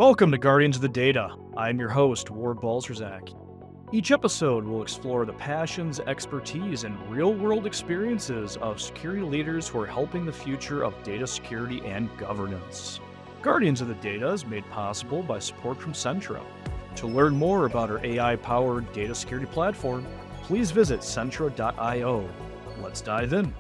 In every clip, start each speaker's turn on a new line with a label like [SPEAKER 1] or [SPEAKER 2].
[SPEAKER 1] Welcome to Guardians of the Data. I'm your host, Ward Balzerzak. Each episode will explore the passions, expertise, and real world experiences of security leaders who are helping the future of data security and governance. Guardians of the Data is made possible by support from Centra. To learn more about our AI powered data security platform, please visit centra.io. Let's dive in.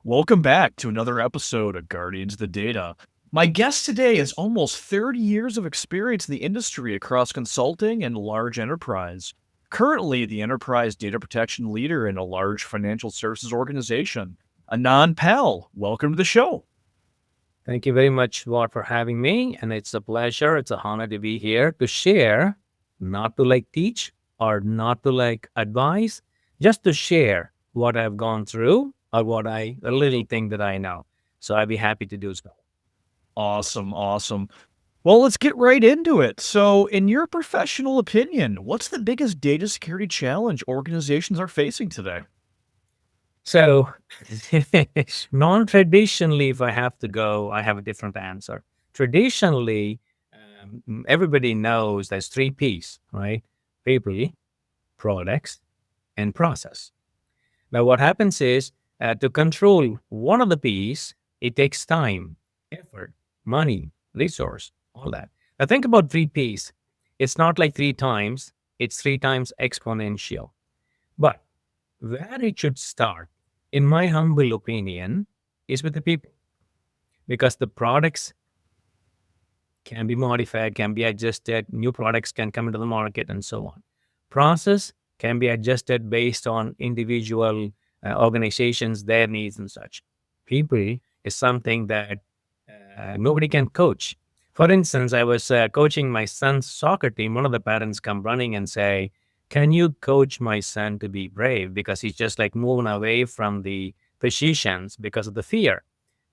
[SPEAKER 1] Welcome back to another episode of Guardians of the Data. My guest today has almost 30 years of experience in the industry across consulting and large enterprise. Currently, the enterprise data protection leader in a large financial services organization. Anand Pal, welcome to the show.
[SPEAKER 2] Thank you very much, Ward, for having me. And it's a pleasure. It's an honor to be here to share, not to teach or not to advise, just to share what I've gone through or a little thing that I know. So I'd be happy to do so.
[SPEAKER 1] Awesome. Well, let's get right into it. So, in your professional opinion, what's the biggest data security challenge organizations are facing today?
[SPEAKER 2] So, non-traditionally, if I have to go, I have a different answer. Traditionally, everybody knows there's three P's, right? People, products, and process. Now, what happens is to control one of the P's, it takes time, effort, money, resource, all that. Now, think about three P's. It's not like three times, it's three times exponential. But where it should start, in my humble opinion, is with the people. Because the products can be modified, can be adjusted, new products can come into the market, and so on. Process can be adjusted based on individual organizations, their needs, and such. People is something that nobody can coach. For instance, I was coaching my son's soccer team. One of the parents come running and say, "Can you coach my son to be brave? Because he's just moving away from the physicians because of the fear."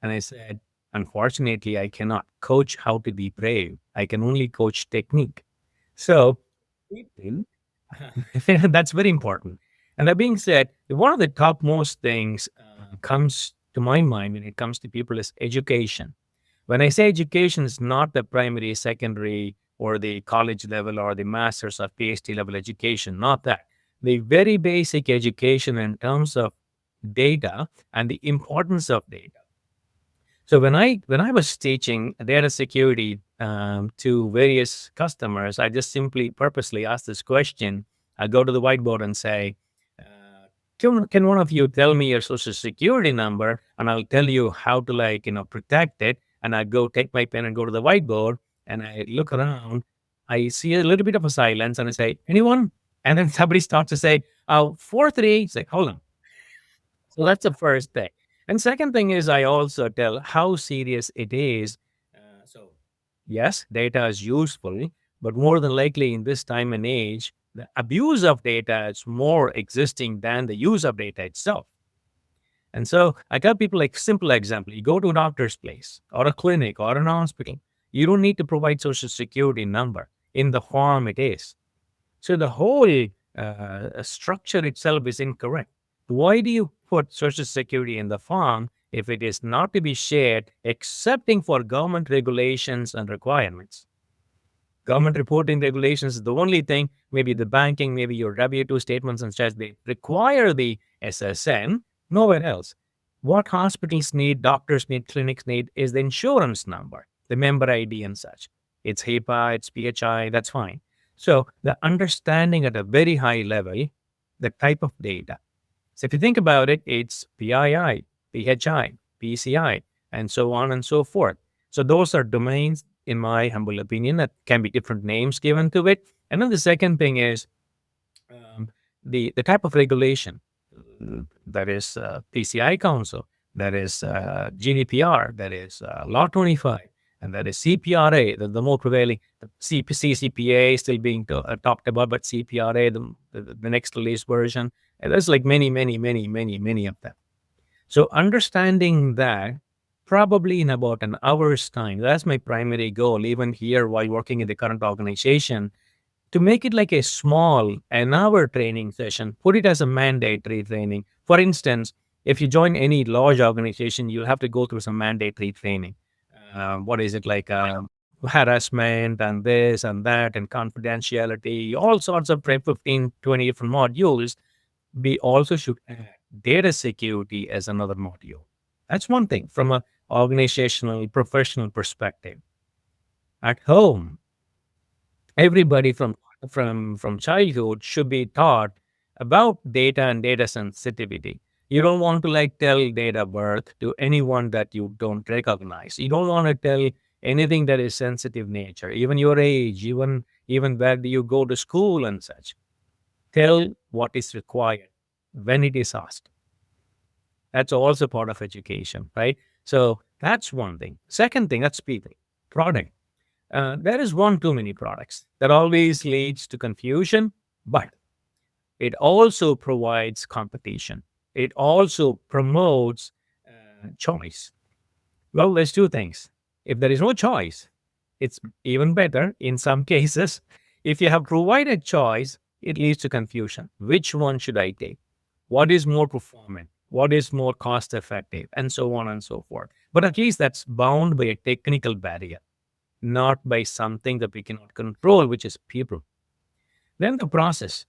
[SPEAKER 2] And I said, "Unfortunately, I cannot coach how to be brave. I can only coach technique." So that's very important. And that being said, one of the topmost things comes to my mind when it comes to people is education. When I say education, it's not the primary, secondary, or the college level or the master's or PhD level education, not that. The very basic education in terms of data and the importance of data. So when I was teaching data security to various customers, I just simply purposely asked this question. I go to the whiteboard and say, can one of you tell me your social security number, and I'll tell you how to protect it. And I go take my pen and go to the whiteboard, and I look around. I see a little bit of a silence, and I say, "Anyone?" And then somebody starts to say, "Oh, 4-3." It's like, hold on. So that's the first thing. And second thing is I also tell how serious it is. So yes, data is useful, but more than likely in this time and age, the abuse of data is more existing than the use of data itself. And so I tell people simple example. You go to a doctor's place or a clinic or an hospital. You don't need to provide social security number. In the form it is. So the whole structure itself is incorrect. Why do you put social security in the form if it is not to be shared excepting for government regulations and requirements? Government reporting regulations is the only thing, maybe the banking, maybe your W-2 statements and such, they require the SSN, nowhere else. What hospitals need, doctors need, clinics need is the insurance number, the member ID and such. It's HIPAA, it's PHI, that's fine. So the understanding at a very high level, the type of data. So if you think about it, it's PII, PHI, PCI, and so on and so forth. So those are domains, in my humble opinion, that can be different names given to it. And then the second thing is the type of regulation. That is PCI Council, that is GDPR, that is Law 25, and that is CPRA, the more prevailing. The CCPA is still being talked about, but CPRA, the next release version, and there's many of them. So understanding that, probably in about an hour's time, that's my primary goal, even here while working in the current organization, to make it like a small an-hour training session, put it as a mandatory training. For instance, if you join any large organization, you'll have to go through some mandatory training. What is it like? harassment and this and that and confidentiality, all sorts of 15, 20 different modules. We also should add data security as another module. That's one thing from a organizational, professional perspective. At home, everybody from childhood should be taught about data and data sensitivity. You don't want to like tell date of birth to anyone that you don't recognize. You don't want to tell anything that is sensitive nature, even your age, even where do you go to school and such. Tell what is required when it is asked. That's also part of education, right? So that's one thing. Second thing, that's people, product. There is one too many products that always leads to confusion, but it also provides competition. It also promotes choice. Well, there's two things. If there is no choice, it's even better in some cases. If you have provided choice, it leads to confusion. Which one should I take? What is more performant? What is more cost effective? And so on and so forth. But at least that's bound by a technical barrier, not by something that we cannot control, which is people. Then the process.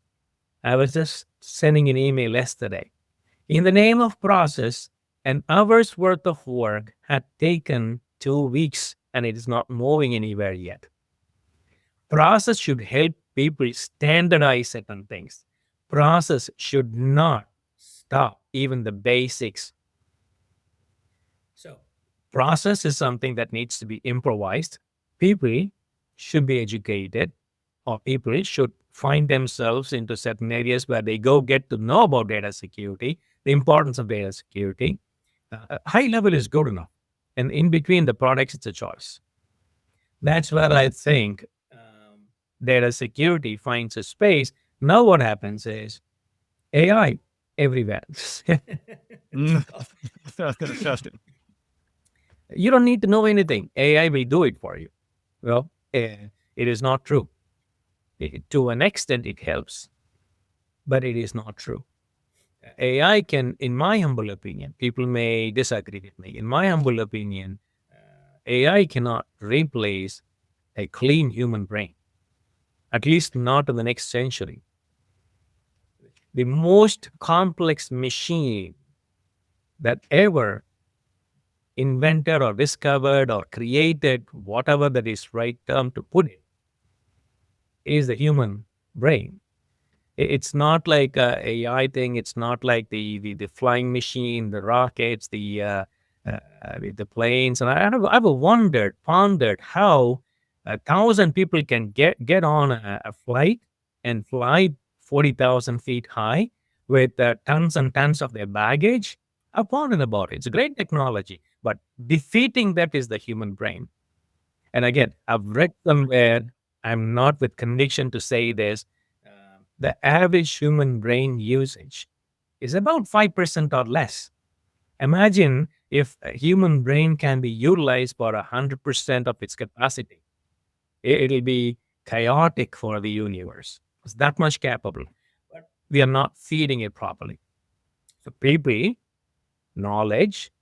[SPEAKER 2] I was just sending an email yesterday. In the name of process, an hour's worth of work had taken 2 weeks and it is not moving anywhere yet. Process should help people standardize certain things. Process should not stop even the basics. So, process is something that needs to be improvised. People should be educated, or people should find themselves into certain areas where they go get to know about data security, the importance of data security. High level is good enough. And in between the products, it's a choice. That's where I think data security finds a space. Now, what happens is AI everywhere. You don't need to know anything. AI will do it for you. Well, it is not true. To an extent, it helps, but it is not true. AI can, in my humble opinion, people may disagree with me. In my humble opinion, AI cannot replace a clean human brain, at least not in the next century. The most complex machine that ever invented or discovered or created, whatever that is right term to put it, is the human brain. It's not like a AI thing. It's not like the flying machine, the rockets, the planes. And I've pondered how 1,000 people can get on a flight and fly 40,000 feet high with tons and tons of their baggage. I've pondered about it. It's a great technology, but defeating that is the human brain. And again, I've read somewhere, I'm not with conviction to say this, the average human brain usage is about 5% or less. Imagine if a human brain can be utilized for 100% of its capacity. It'll be chaotic for the universe. It's that much capable, but we are not feeding it properly. So, people, knowledge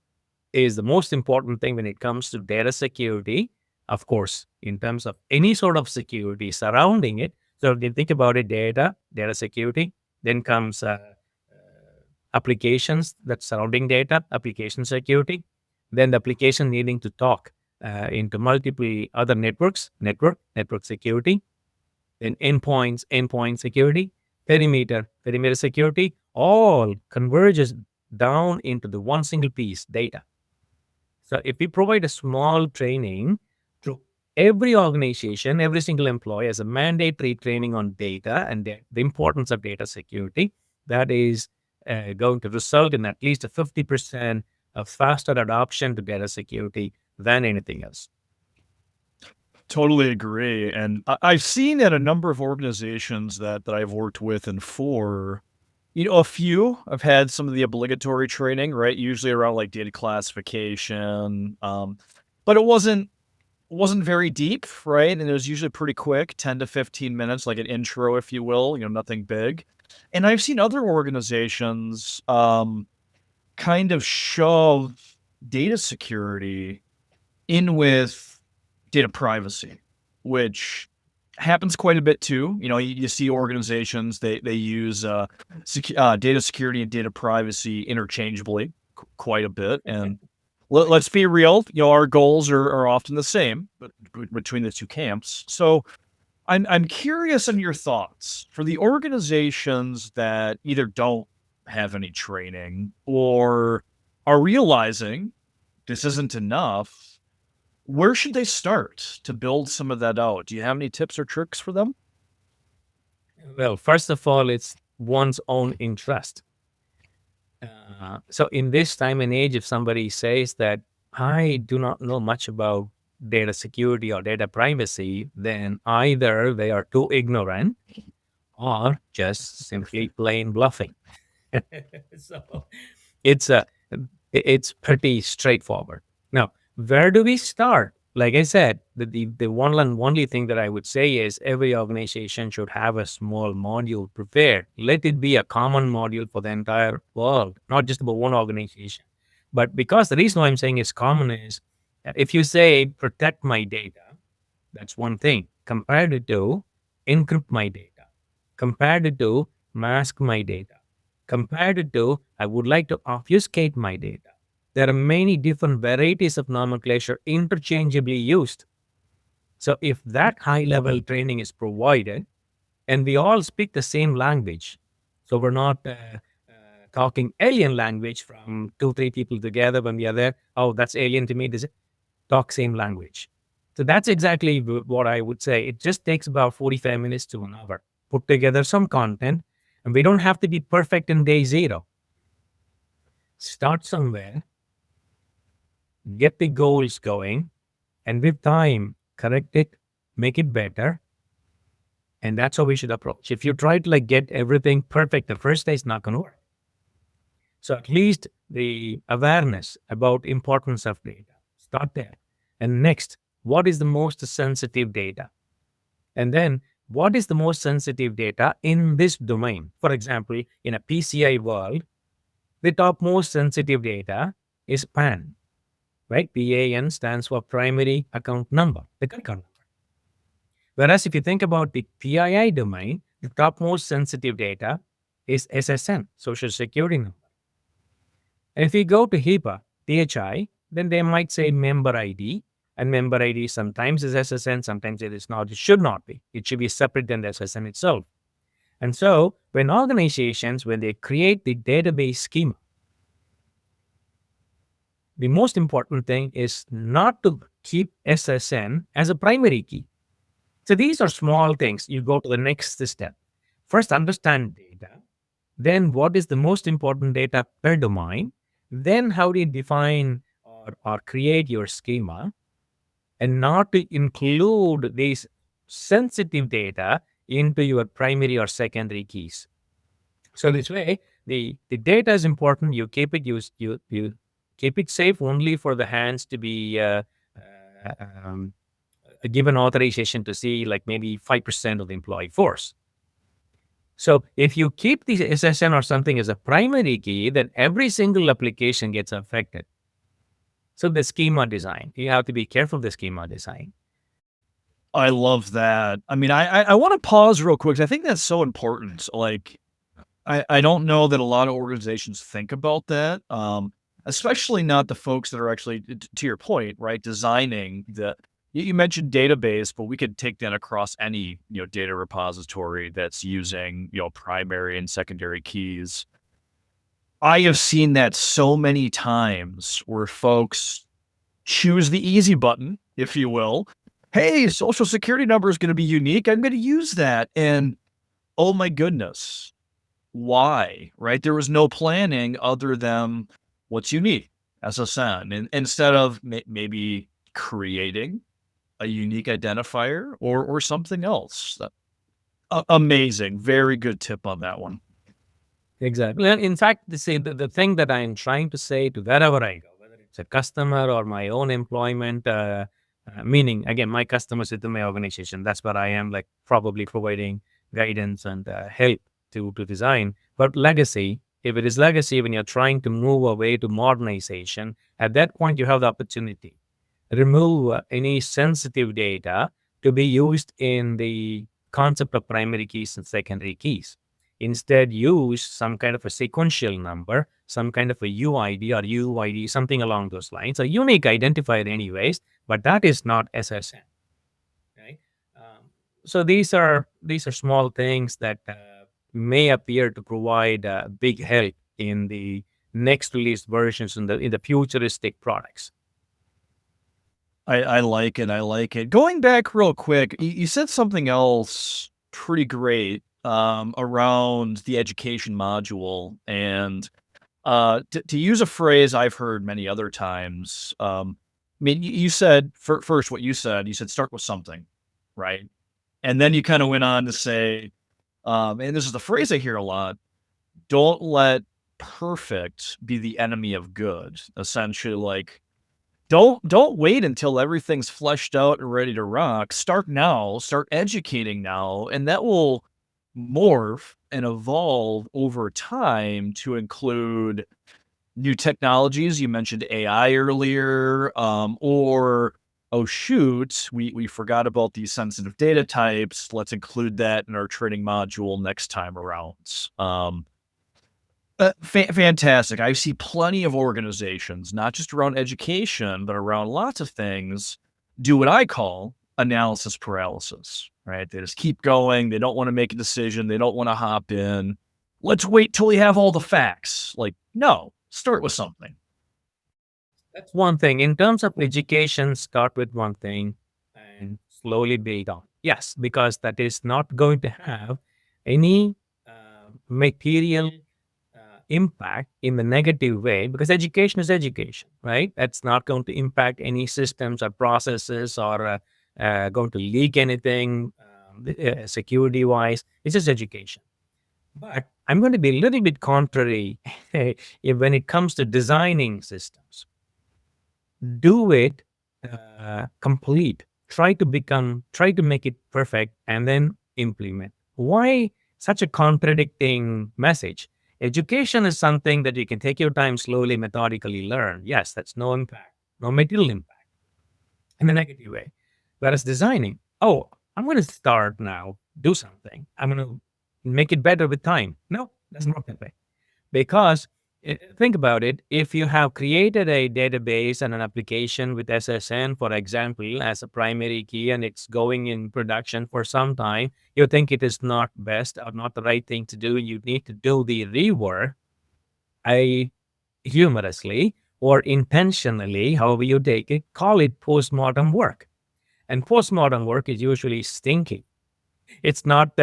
[SPEAKER 2] is the most important thing when it comes to data security. Of course, in terms of any sort of security surrounding it. So if you think about it, data security, then comes applications that surrounding data, application security, then the application needing to talk into multiple other networks, network security, then endpoint security, perimeter security, all converges down into the one single piece, data. So if we provide a small training to every organization, every single employee as a mandatory training on data and the importance of data security, that is going to result in at least a 50% of faster adoption to data security than anything else.
[SPEAKER 1] Totally agree. And I've seen at a number of organizations that I've worked with and for, a few have had some of the obligatory training, right? Usually around like data classification. But it wasn't very deep, right? And it was usually pretty quick, 10 to 15 minutes, like an intro, if you will, nothing big. And I've seen other organizations kind of shove data security in with data privacy, which happens quite a bit too. You see organizations, they use data security and data privacy interchangeably quite a bit. And let's be real, our goals are often the same, but between the two camps. So I'm curious on your thoughts for the organizations that either don't have any training or are realizing this isn't enough. Where should they start to build some of that out? Do you have any tips or tricks for them?
[SPEAKER 2] Well, first of all, it's one's own interest. So in this time and age, if somebody says that I do not know much about data security or data privacy, then either they are too ignorant or just simply plain bluffing. So it's a it's pretty straightforward. Now, where do we start? Like I said, the one and only thing that I would say is every organization should have a small module prepared. Let it be a common module for the entire world, not just about one organization. But because the reason why I'm saying it's common is if you say protect my data, that's one thing. Compared it to encrypt my data, compared it to mask my data, compared it to I would like to obfuscate my data. There are many different varieties of nomenclature interchangeably used. So if that high level training is provided and we all speak the same language, so we're not talking alien language from two, three people together when we are there. Oh, that's alien to me. This talk same language. So that's exactly what I would say. It just takes about 45 minutes to an hour. Put together some content, and we don't have to be perfect in day zero. Start somewhere, get the goals going, and with time, correct it, make it better. And that's how we should approach. If you try to get everything perfect, the first day is not going to work. So at least the awareness about importance of data. Start there. And next, what is the most sensitive data? And then what is the most sensitive data in this domain? For example, in a PCI world, the top most sensitive data is PAN, right? PAN stands for primary account number, the credit card number. Whereas if you think about the PII domain, the top most sensitive data is SSN, Social Security number. And if you go to HIPAA, PHI, then they might say member ID, and member ID sometimes is SSN, sometimes it is not. It should not be. It should be separate than the SSN itself. And so when organizations, when they create the database schema, the most important thing is not to keep SSN as a primary key. So these are small things. You go to the next step. First, understand data. Then what is the most important data per domain? Then how do you define or create your schema? And not to include these sensitive data into your primary or secondary keys. So this way, the data is important. You keep it you keep it safe only for the hands to be given authorization to see maybe 5% of the employee force. So if you keep the SSN or something as a primary key, then every single application gets affected. So the schema design, you have to be careful of the schema design.
[SPEAKER 1] I love that. I mean, I want to pause real quick. I think that's so important. I don't know that a lot of organizations think about that. Especially not the folks that are actually, to your point, right? Designing you mentioned database, but we could take that across any, data repository that's using, primary and secondary keys. I have seen that so many times where folks choose the easy button, if you will. Hey, social security number is going to be unique. I'm going to use that. And oh my goodness, why? Right? There was no planning other than what's unique, SSN, and instead of maybe creating a unique identifier or something else. Amazing. Very good tip on that one.
[SPEAKER 2] Exactly. And in fact, the thing that I'm trying to say to wherever I go, whether it's a customer or my own employment, meaning, again, my customers within my organization, that's where I am probably providing guidance and help to design. But legacy, if it is legacy, when you're trying to move away to modernization, at that point, you have the opportunity. remove any sensitive data to be used in the concept of primary keys and secondary keys. Instead, use some kind of a sequential number, some kind of a UID or UID, something along those lines, a unique identifier, anyways, but that is not SSN. Right? So these are small things that may appear to provide big help in the next released versions in the futuristic products.
[SPEAKER 1] I like it. I like it. Going back real quick, you said something else pretty great around the education module. And to use a phrase I've heard many other times, I mean, you said first what you said start with something, right? And then you kind of went on to say, and this is the phrase I hear a lot, don't let perfect be the enemy of good. Essentially, like don't wait until everything's fleshed out and ready to rock. Start now, start educating now, and that will morph and evolve over time to include new technologies. You mentioned AI earlier, or oh shoot, we forgot about these sensitive data types. Let's include that in our training module next time around. Fantastic. I see plenty of organizations, not just around education, but around lots of things, do what I call analysis paralysis, right? They just keep going. They don't want to make a decision. They don't want to hop in. Let's wait till we have all the facts. Like, no, start with something.
[SPEAKER 2] That's one thing. In terms of education, start with one thing and slowly build on. Yes, because that is not going to have any material impact in the negative way, because education is education, right? That's not going to impact any systems or processes or going to leak anything security wise. It's just education. But I'm going to be a little bit contrary when it comes to designing systems. Do it complete. Try to make it perfect and then implement. Why such a contradicting message? Education is something that you can take your time, slowly, methodically learn. Yes, that's no impact, no material impact in a negative way. Whereas designing, oh, I'm going to start now, do something. I'm going to make it better with time. No, doesn't work that way. Because think about it, if you have created a database and an application with SSN, for example, as a primary key and it's going in production for some time, you think it is not best or not the right thing to do. You need to do the rework. I humorously or intentionally, however you take it, call it postmodern work. And postmodern work is usually stinky. It's not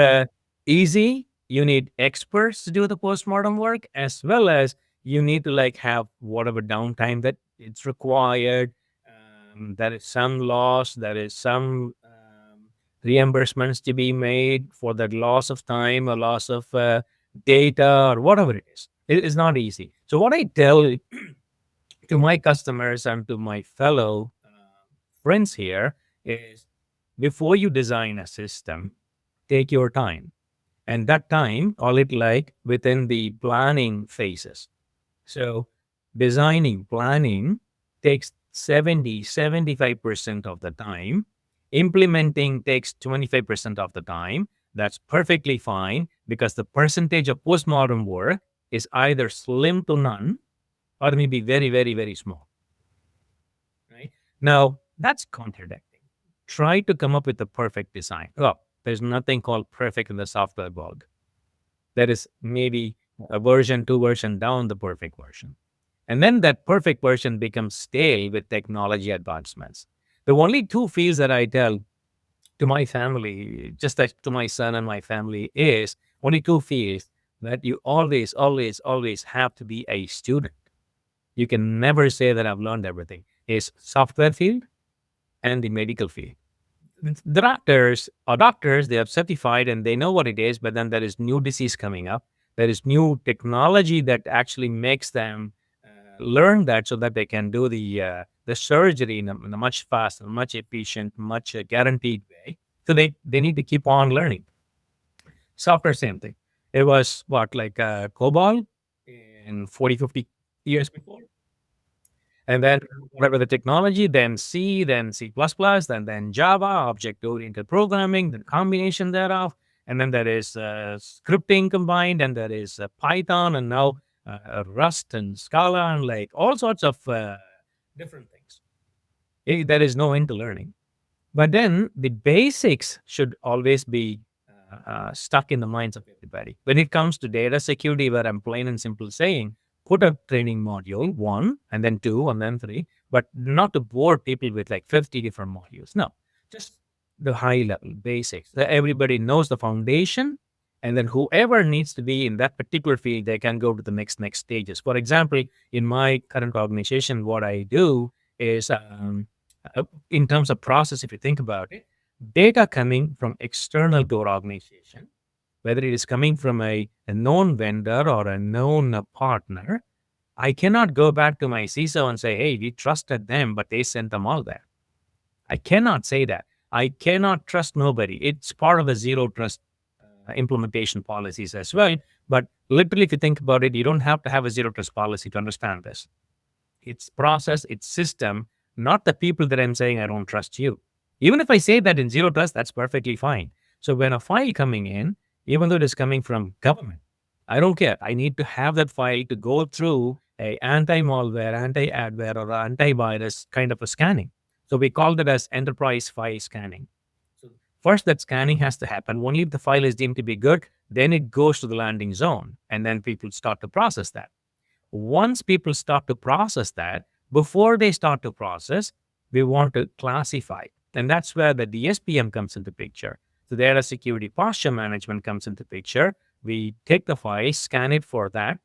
[SPEAKER 2] easy. You need experts to do the postmortem work, as well as you need to like have whatever downtime that it's required. There is some loss. There is some reimbursements to be made for that loss of time or loss of data or whatever it is. It is not easy. So what I tell to my customers and to my fellow friends here is, before you design a system, take your time. And that time, call it like within the planning phases. So designing, planning takes 75% of the time. Implementing takes 25% of the time. That's perfectly fine, because the percentage of postmodern work is either slim to none or maybe very, very, very small. Right? Now, that's contradicting. Try to come up with the perfect design. Well, there's nothing called perfect in the software world. There is maybe a version, two version down the perfect version. And then that perfect version becomes stale with technology advancements. The only two fields that I tell to my family, just like to my son and my family, is only two fields that you always, always, always have to be a student. You can never say that I've learned everything. Is software field and the medical field. The doctors, they are certified and they know what it is, but then there is new disease coming up. There is new technology that actually makes them learn that, so that they can do the surgery in a much faster, much efficient, much guaranteed way. So they need to keep on learning. Software, same thing. It was what, like COBOL in 40, 50 years before. And then whatever the technology, then C, then C++, then Java, object-oriented programming, the combination thereof. And then there is scripting combined, and there is Python, and now Rust and Scala, and like all sorts of different things. There is no end to learning. But then the basics should always be stuck in the minds of everybody. When it comes to data security, where I'm plain and simple saying, put a training module, 1, and then 2, and then 3, but not to bore people with like 50 different modules. No, just the high level basics. That everybody knows the foundation, and then whoever needs to be in that particular field, they can go to the next stages. For example, in my current organization, what I do is in terms of process, if you think about it, data coming from external to our organization, whether it is coming from a known vendor or a known partner, I cannot go back to my CISO and say, hey, we trusted them, but they sent them all there. I cannot say that. I cannot trust nobody. It's part of the zero trust implementation policies as well. But literally, if you think about it, you don't have to have a zero trust policy to understand this. It's process, it's system, not the people that I'm saying I don't trust you. Even if I say that in zero trust, that's perfectly fine. So when a file coming in, even though it is coming from government, I don't care. I need to have that file to go through a anti-malware, anti-adware, or antivirus kind of a scanning. So we call that as enterprise file scanning. So first, that scanning has to happen. Only if the file is deemed to be good, then it goes to the landing zone, and then people start to process that. Once people start to process that, before they start to process, we want to classify. And that's where the DSPM comes into picture. So data security posture management comes into picture. We take the file, scan it for that,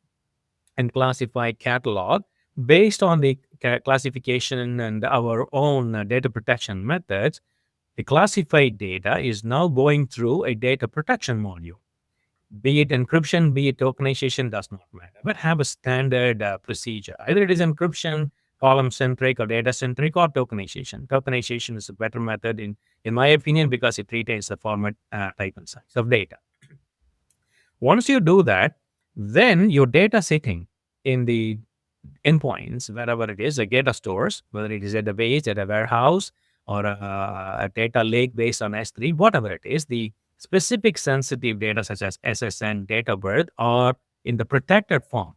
[SPEAKER 2] and classify catalog based on the classification and our own data protection methods. The classified data is now going through a data protection module. Be it encryption, be it tokenization, does not matter, but have a standard procedure. Either it is encryption, column-centric, or data-centric, or tokenization. Tokenization is a better method, in my opinion, because it retains the format, type, and size of data. Once you do that, then your data sitting in the endpoints, wherever it is, the data stores, whether it is at a base, at a warehouse, or a data lake based on S3, whatever it is, the specific sensitive data such as SSN, date of birth, are in the protected form.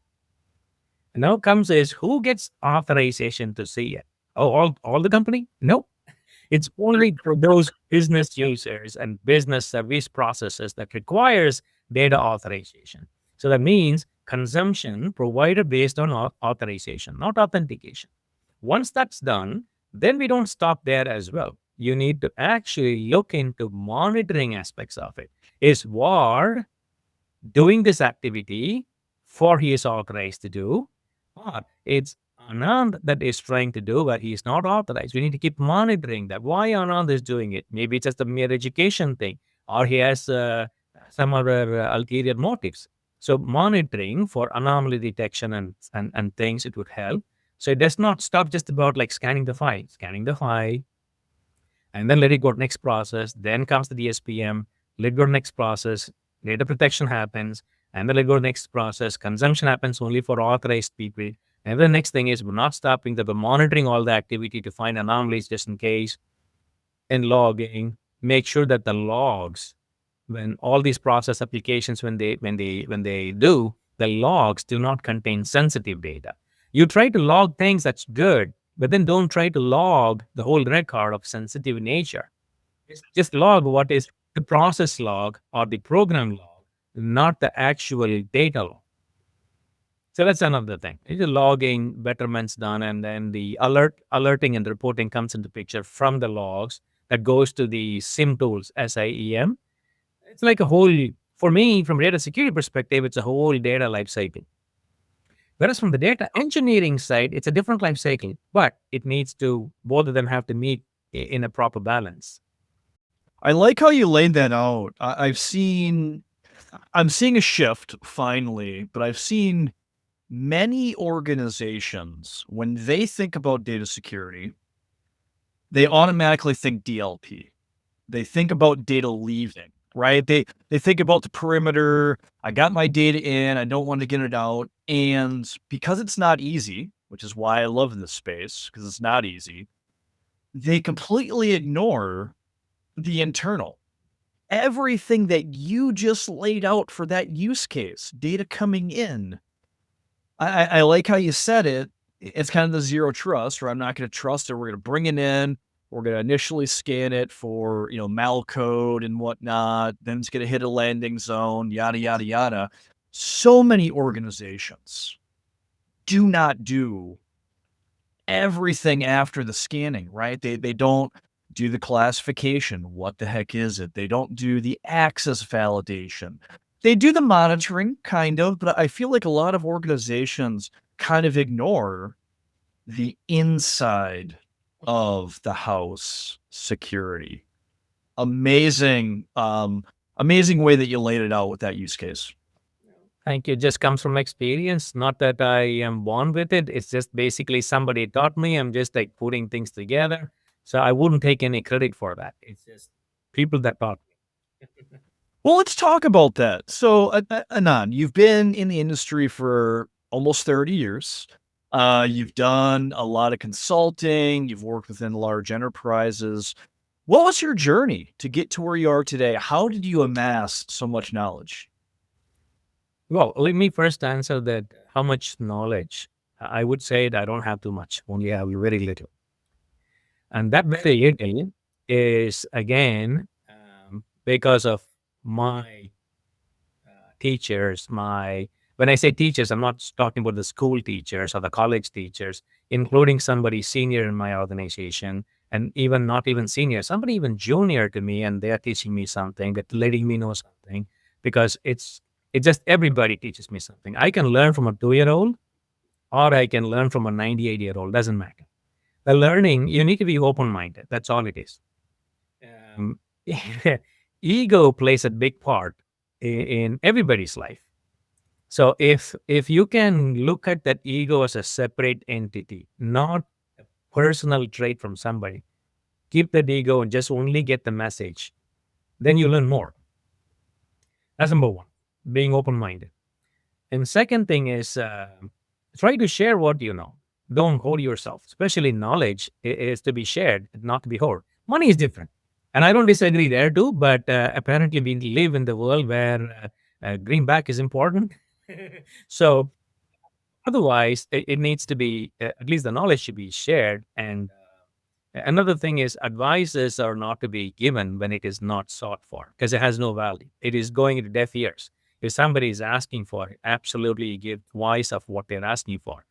[SPEAKER 2] And now comes is who gets authorization to see it? Oh, all the company? No. It's only for those business users and business service processes that requires data authorization. So that means consumption provided based on authorization, not authentication. Once that's done, then we don't stop there as well. You need to actually look into monitoring aspects of it. Is War doing this activity for he is authorized to do, or it's Anand that is trying to do but he is not authorized? We need to keep monitoring that. Why Anand is doing it? Maybe it's just a mere education thing, or he has some other ulterior motives. So monitoring for anomaly detection and things, it would help. So it does not stop just about like scanning the file, and then let it go to next process. Then comes the DSPM, let it go to next process, data protection happens, and then let it go to next process. Consumption happens only for authorized people. And the next thing is we're not stopping that, we're monitoring all the activity to find anomalies just in case, and logging, make sure that the logs, when all these process applications, when they do, the logs do not contain sensitive data. You try to log things, that's good, but then don't try to log the whole record of sensitive nature. Just log what is the process log or the program log, not the actual data log. So that's another thing. It's a logging, betterments done, and then the alerting and reporting comes into picture from the logs that goes to the SIM tools, SIEM. It's like a whole, for me, from a data security perspective, it's a whole data life cycle. Whereas from the data engineering side, it's a different life cycle, but it needs to, both of them have to meet in a proper balance.
[SPEAKER 1] I like how you laid that out. I'm seeing a shift finally, but I've seen many organizations, when they think about data security, they automatically think DLP. They think about data leaving, right? They think about the perimeter. I got my data in, I don't want to get it out. And because it's not easy, which is why I love this space because it's not easy, they completely ignore the internal. Everything that you just laid out for that use case, data coming in. I like how you said it. It's kind of the zero trust, where I'm not going to trust it. We're going to bring it in. We're going to initially scan it for, malcode and whatnot. Then it's going to hit a landing zone, yada, yada, yada. So many organizations do not do everything after the scanning, right? They don't do the classification. What the heck is it? They don't do the access validation. They do the monitoring, kind of, but I feel like a lot of organizations kind of ignore the inside of the house security. Amazing, amazing way that you laid it out with that use case.
[SPEAKER 2] Thank you. It just comes from experience. Not that I am born with it. It's just basically somebody taught me. I'm just like putting things together. So I wouldn't take any credit for that. It's just people that taught me.
[SPEAKER 1] Well, let's talk about that. So, Anand, you've been in the industry for almost 30 years. You've done a lot of consulting. You've worked within large enterprises. What was your journey to get to where you are today? How did you amass so much knowledge?
[SPEAKER 2] Well, let me first answer that how much knowledge. I would say that I don't have too much, only have very little. And that very little is again because of my teachers, when I say teachers, I'm not talking about the school teachers or the college teachers, including somebody senior in my organization, and even not even senior, somebody even junior to me, and they're teaching me something, that letting me know something, because it's just everybody teaches me something. I can learn from a 2-year-old, or I can learn from a 98-year-old. Doesn't matter. The learning, you need to be open minded. That's all it is. Um, ego plays a big part in everybody's life. So if you can look at that ego as a separate entity, not a personal trait from somebody, keep that ego and just only get the message, then you learn more. That's number one, being open minded. And second thing is try to share what you know. Don't hold yourself, especially knowledge is to be shared, not to be held. Money is different. And I don't disagree there too, but apparently we live in the world where greenback is important. So otherwise, it needs to be, at least the knowledge should be shared. And another thing is advices are not to be given when it is not sought for because it has no value. It is going into deaf ears. If somebody is asking for it, absolutely give advice of what they're asking for.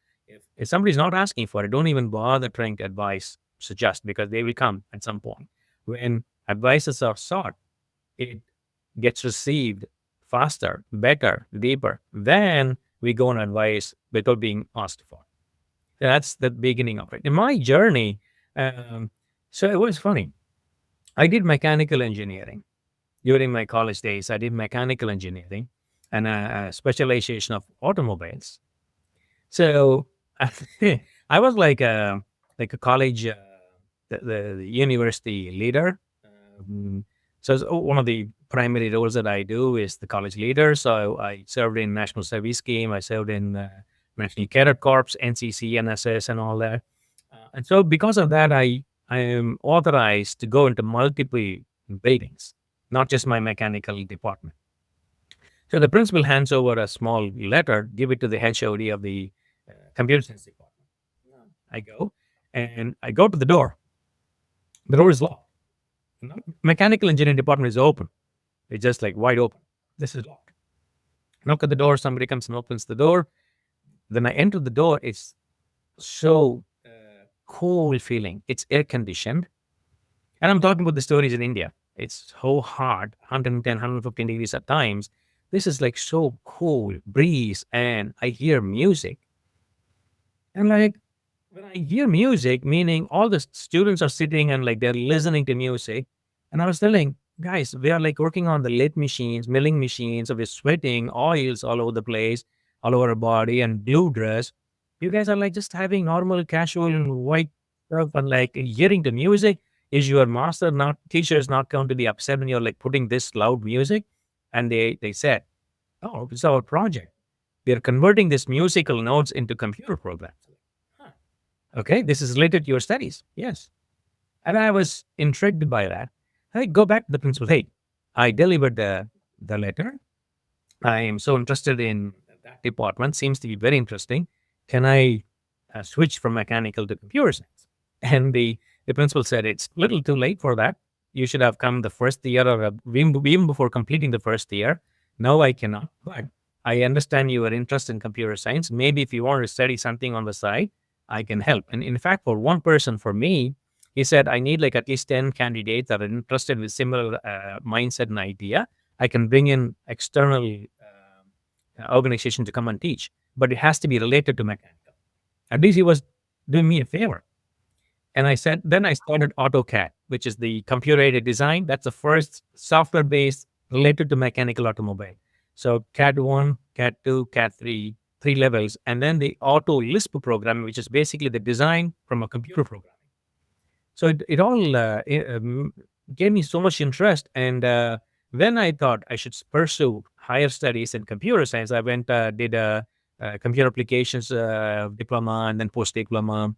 [SPEAKER 2] If somebody's not asking for it, don't even bother trying to advise, suggest, because they will come at some point. When advices are sought, it gets received faster, better, deeper. Then we go on advice without being asked for. That's the beginning of it. In my journey, so it was funny. I did mechanical engineering during my college days. I did mechanical engineering and a specialization of automobiles. So I was like a college, the university leader. Um, one of the primary roles that I do is the college leader. So I served in National Service Scheme. I served in National Cadet Corps, NCC, NSS, and all that. And so because of that, I am authorized to go into multiple buildings, not just my mechanical department. So the principal hands over a small letter, give it to the HOD of the computer science department. I go and I go to the door. The door is locked. Mechanical engineering department is open. It's just like wide open. This is locked. Knock at the door. Somebody comes and opens the door. Then I enter the door. It's so cool feeling. It's air conditioned. And I'm talking about the stories in India. It's so hot, 110, 115 degrees at times. This is like so cool, breeze, and I hear music. And like when I hear music, meaning all the students are sitting and like they're listening to music. And I was telling guys, we are like working on the lathe machines, milling machines, so we're sweating, oils all over the place, all over our body, and blue dress. You guys are like just having normal, casual, white stuff, and like hearing the music. Is your master not teacher is not going to be upset when you're like putting this loud music? And they said, oh, it's our project. We are converting these musical notes into computer programs. Okay, this is related to your studies. Yes. And I was intrigued by that. I go back to the principal. Hey, I delivered the letter. I am so interested in that department. Seems to be very interesting. Can I switch from mechanical to computer science? And the principal said it's a little too late for that. You should have come the first year or even before completing the first year. No, I cannot. But I understand your interest in computer science. Maybe if you want to study something on the side, I can help. And in fact, for one person, for me, he said, I need like at least 10 candidates that are interested with similar mindset and idea. I can bring in external organization to come and teach, but it has to be related to mechanical. At least he was doing me a favor. And I said, then I started AutoCAD, which is the computer aided design. That's the first software based related to mechanical automobile. So CAD 1, CAD 2, CAD 3, three levels. And then the Auto Lisp program, which is basically the design from a computer program. So it all gave me so much interest. And when I thought I should pursue higher studies in computer science, I went, did a computer applications diploma and then post diploma,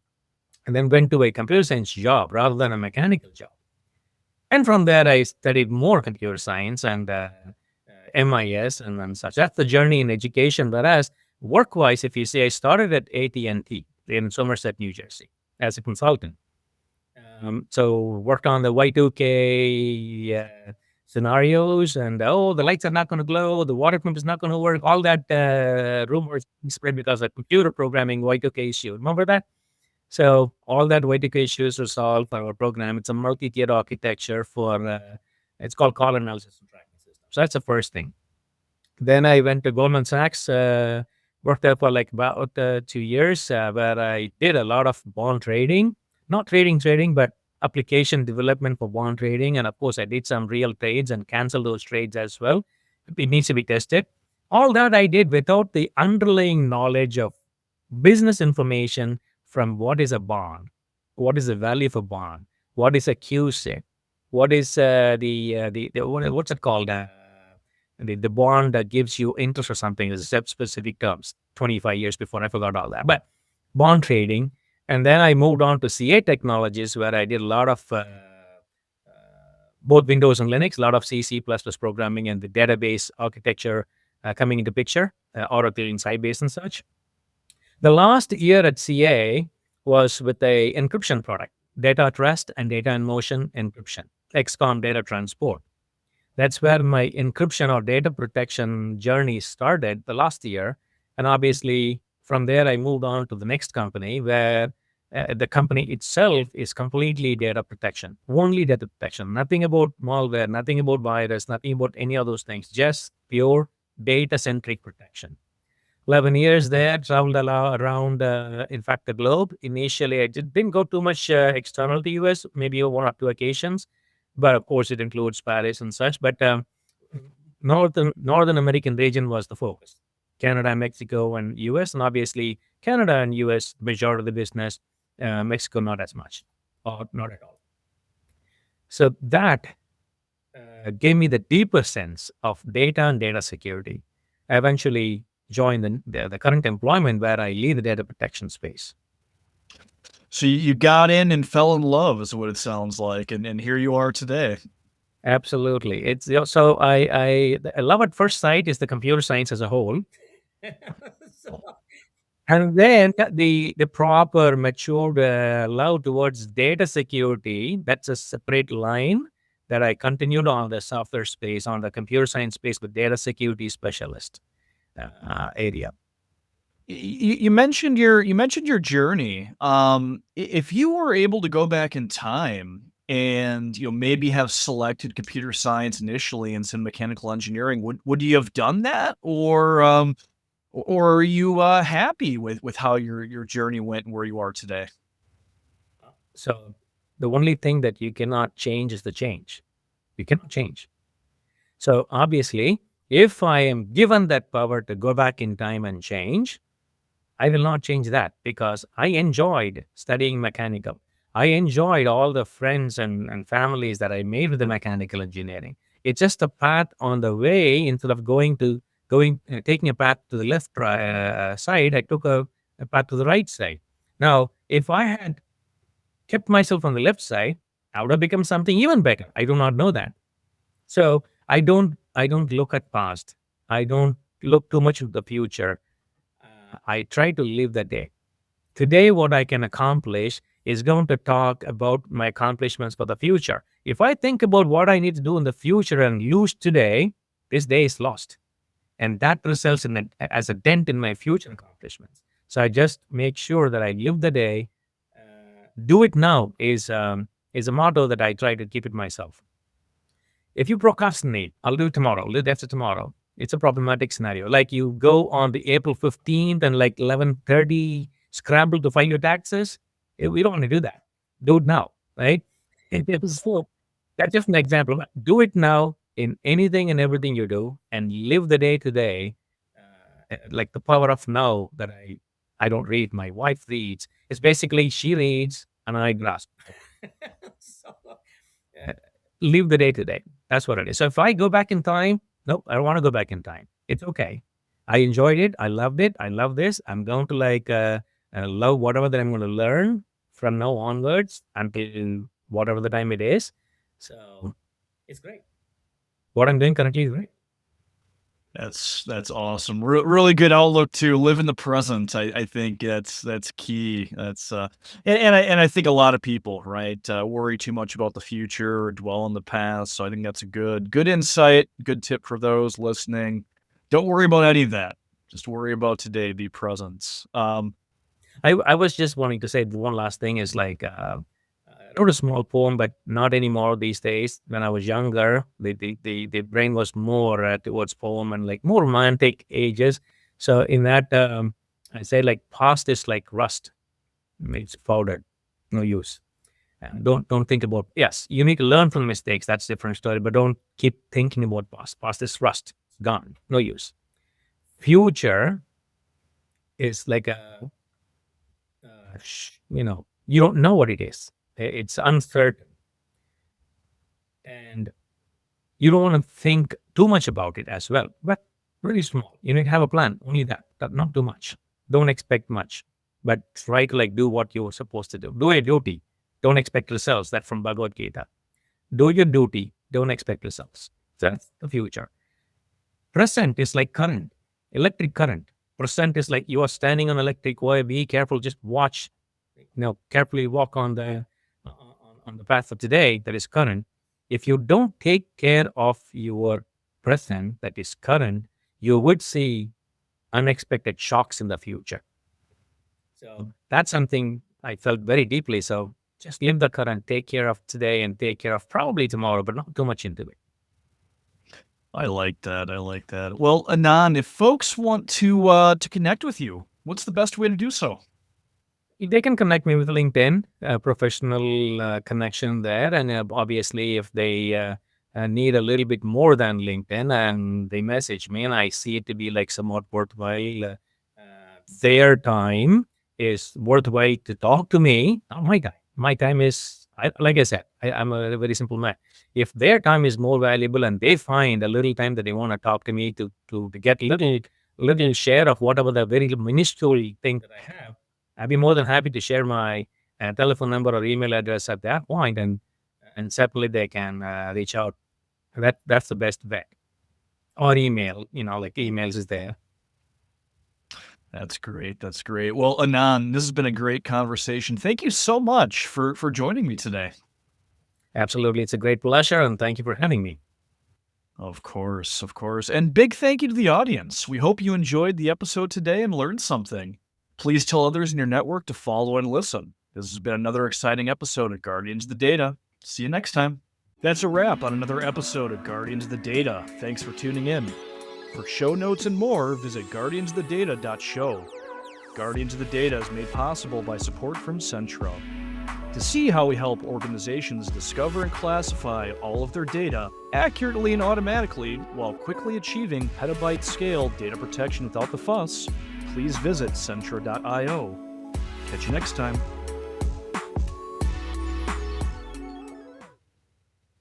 [SPEAKER 2] and then went to a computer science job rather than a mechanical job. And from there, I studied more computer science and MIS and such. That's the journey in education. Whereas work-wise, if you say I started at AT&T in Somerset, New Jersey, as a consultant. So worked on the Y2K scenarios, and the lights are not going to glow, the water pump is not going to work. All that rumors spread because of computer programming Y2K issue. Remember that? So all that Y2K issues are solved for our program. It's a multi-tiered architecture for it's called call analysis and tracking system. So that's the first thing. Then I went to Goldman Sachs, worked there for like about 2 years, where I did a lot of bond trading, not trading, but application development for bond trading. And of course, I did some real trades and canceled those trades as well. It needs to be tested. All that I did without the underlying knowledge of business information from what is a bond, what is the value of a bond, what is a Q set, what is what's it called? The bond that gives you interest or something is specific terms. 25 years before, I forgot all that. But bond trading, and then I moved on to CA Technologies, where I did a lot of both Windows and Linux, a lot of C++ programming and the database architecture coming into picture, Oracle in Sybase and such. The last year at CA was with a encryption product, data trust and data in motion encryption, XCOM data transport. That's where my encryption or data protection journey started the last year. And obviously, from there, I moved on to the next company where the company itself is completely data protection, only data protection, nothing about malware, nothing about virus, nothing about any of those things, just pure data centric protection. 11 years there, traveled around, in fact, the globe. Initially, I didn't go too much external to US, maybe one or two occasions, but of course, it includes Paris and such. But Northern American region was the focus. Canada, Mexico, and US, and obviously Canada and US, majority of the business. Mexico, not as much, or not at all. So that gave me the deeper sense of data and data security. I eventually joined the current employment where I lead the data protection space.
[SPEAKER 1] So you got in and fell in love, is what it sounds like, and here you are today.
[SPEAKER 2] Absolutely, it's so I love at first sight is the computer science as a whole, and then the proper matured love towards data security. That's a separate line that I continued on the software space, on the computer science space with data security specialist area.
[SPEAKER 1] You mentioned your journey. If you were able to go back in time and maybe have selected computer science initially and some mechanical engineering, would you have done that, or are you happy with how your journey went and where you are today?
[SPEAKER 2] So the only thing that you cannot change is the change. You cannot change. So obviously, if I am given that power to go back in time and change, I will not change that because I enjoyed studying mechanical. I enjoyed all the friends and families that I made with the mechanical engineering. It's just a path on the way. Instead of taking a path to the left side, I took a path to the right side. Now, if I had kept myself on the left side, I would have become something even better. I do not know that. So I don't look at past. I don't look too much of the future. I try to live the day. Today, what I can accomplish is going to talk about my accomplishments for the future. If I think about what I need to do in the future and lose today, this day is lost. And that results in as a dent in my future accomplishments. So I just make sure that I live the day. Do it now is a motto that I try to keep it myself. If you procrastinate, I'll do it tomorrow, I'll do it after tomorrow. It's a problematic scenario. Like you go on the April 15th and like 11:30 scramble to file your taxes. We don't want to do that. Do it now, right? So that's just an example. Do it now in anything and everything you do and live the day to day. Like the power of now that I don't read, my wife reads. It's basically she reads and I grasp. So, uh, live the day to day. That's what it is. So if I go back in time, nope, I don't want to go back in time. It's okay. I enjoyed it. I loved it. I love this. I'm going to love whatever that I'm going to learn from now onwards until whatever the time it is. So it's great. What I'm doing currently is great.
[SPEAKER 1] That's awesome. Really good outlook to live in the present. I think that's key. That's and I think a lot of people, right, worry too much about the future or dwell in the past. So I think that's a good insight, good tip for those listening. Don't worry about any of that. Just worry about today. Be present.
[SPEAKER 2] I was just wanting to say one last thing is I wrote a small poem, but not anymore these days. When I was younger, the brain was more towards poem and like more romantic ages. So in that, I say like past is like rust. It's powdered, no use. Don't think about. Yes, you need to learn from mistakes. That's a different story. But don't keep thinking about past. Past is rust, gone, no use. Future is like you don't know what it is. It's uncertain, and you don't want to think too much about it as well. But really small. You need to have a plan. Only that not too much. Don't expect much, but try to like do what you're supposed to do. Do your duty. Don't expect results. That's from Bhagavad Gita. Do your duty. Don't expect results. That's the future. Present is like current, electric current. Present is like you are standing on electric wire. Be careful. Just watch. Carefully walk on the path of today that is current. If you don't take care of your present that is current, you would see unexpected shocks in the future. So that's something I felt very deeply. So just live the current, take care of today, and take care of probably tomorrow, but not too much into it.
[SPEAKER 1] I like that. I like that. Well, Anand, if folks want to connect with you, what's the best way to do so?
[SPEAKER 2] They can connect me with LinkedIn, professional connection there. And obviously, if they need a little bit more than LinkedIn and they message me and I see it to be like somewhat worthwhile, their time is worthwhile to talk to me, not my time. My time is, like I said, I'm a very simple man. If their time is more valuable and they find a little time that they want to talk to me to get little share of whatever the very minuscule thing that I have, I'd be more than happy to share my telephone number or email address at that point, and separately they can reach out. That's the best bet. Or email, like emails is there.
[SPEAKER 1] That's great. That's great. Well, Anand, this has been a great conversation. Thank you so much for joining me today.
[SPEAKER 2] Absolutely. It's a great pleasure, and thank you for having me.
[SPEAKER 1] Of course, of course. And big thank you to the audience. We hope you enjoyed the episode today and learned something. Please tell others in your network to follow and listen. This has been another exciting episode of Guardians of the Data. See you next time. That's a wrap on another episode of Guardians of the Data. Thanks for tuning in. For show notes and more, visit guardiansofthedata.show. Guardians of the Data is made possible by support from Centro. To see how we help organizations discover and classify all of their data accurately and automatically while quickly achieving petabyte-scale data protection without the fuss, please visit centro.io. Catch you next time.